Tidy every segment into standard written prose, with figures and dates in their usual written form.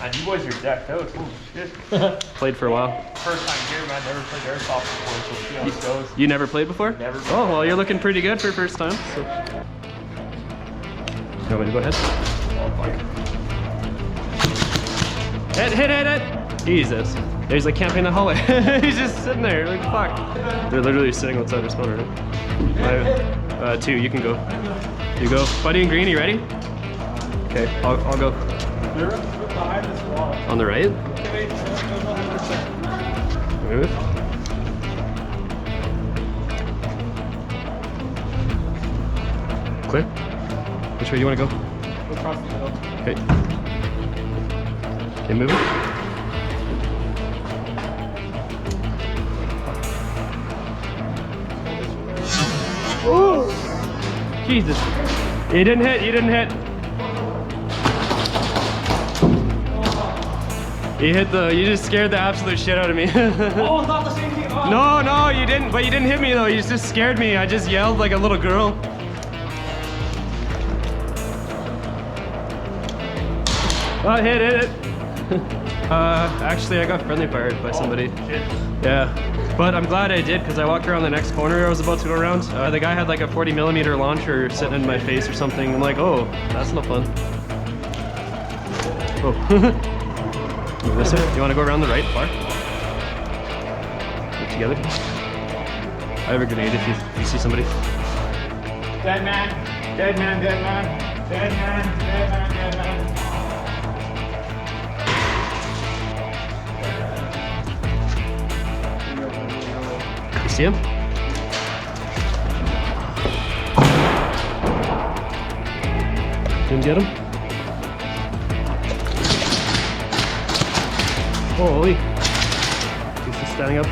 And you boys are decked out. Holy shit. Played for a while. First time here, man. Never played airsoft before, so we'll see how it goes. You never played before? Never. Oh, well, you're looking pretty good for first time. So. You want me to go ahead? Hit! Jesus. He's like camping in the hallway. He's just sitting there, like, fuck. They're literally sitting outside their spawner, right? 2, you can go. You go. Buddy and Green, you ready? Okay, I'll go. They're behind this wall. On the right? Move. Clear? Which way do you want to go? Go across the middle. Okay. Okay, move it. Oh! Jesus. You didn't hit. You just scared the absolute shit out of me. Oh, it's not the same thing. Oh. No, you didn't, but you didn't hit me though. You just scared me. I just yelled like a little girl. Oh, hit it. Actually, I got friendly fired by somebody. Shit. Yeah, but I'm glad I did because I walked around the next corner I was about to go around. The guy had like a 40mm launcher sitting in my face or something. I'm like, oh, that's no fun. Oh. Move this way. You want to go around the right far? Get together. I have a grenade if you see somebody. Dead man. Dead man. Dead man. Dead man. Dead man. Dead man. You see him? Didn't get him? Holy. He's just standing up.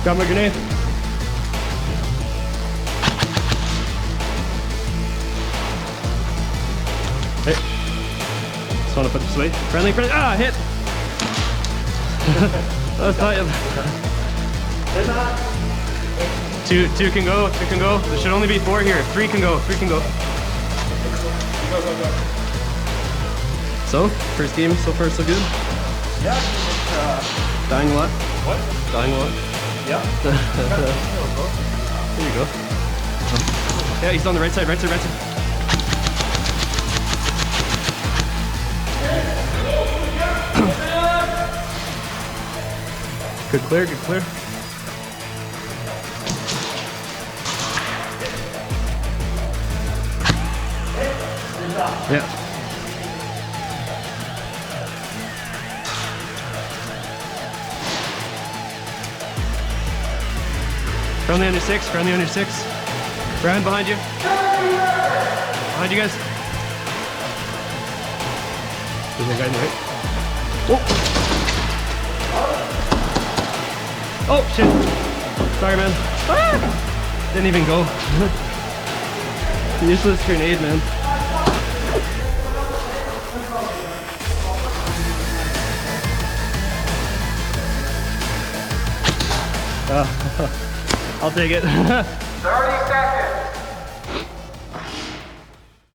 Got my grenade. Hey. Just want to put this away. Friendly. Ah, hit! That's not you. Two can go. There should only be 4 here. 3 can go. Go. So, first game so far so good? Yeah. Dying a lot? What? Dying a lot? Yeah. There you go. Yeah, he's on the right side. Good clear. Yeah. Friendly under 6. Brian, behind you. Behind you guys. There's a guy in the right. Oh, shit. Sorry, man. Ah! Didn't even go. Useless grenade, man. I'll take it. 30 seconds.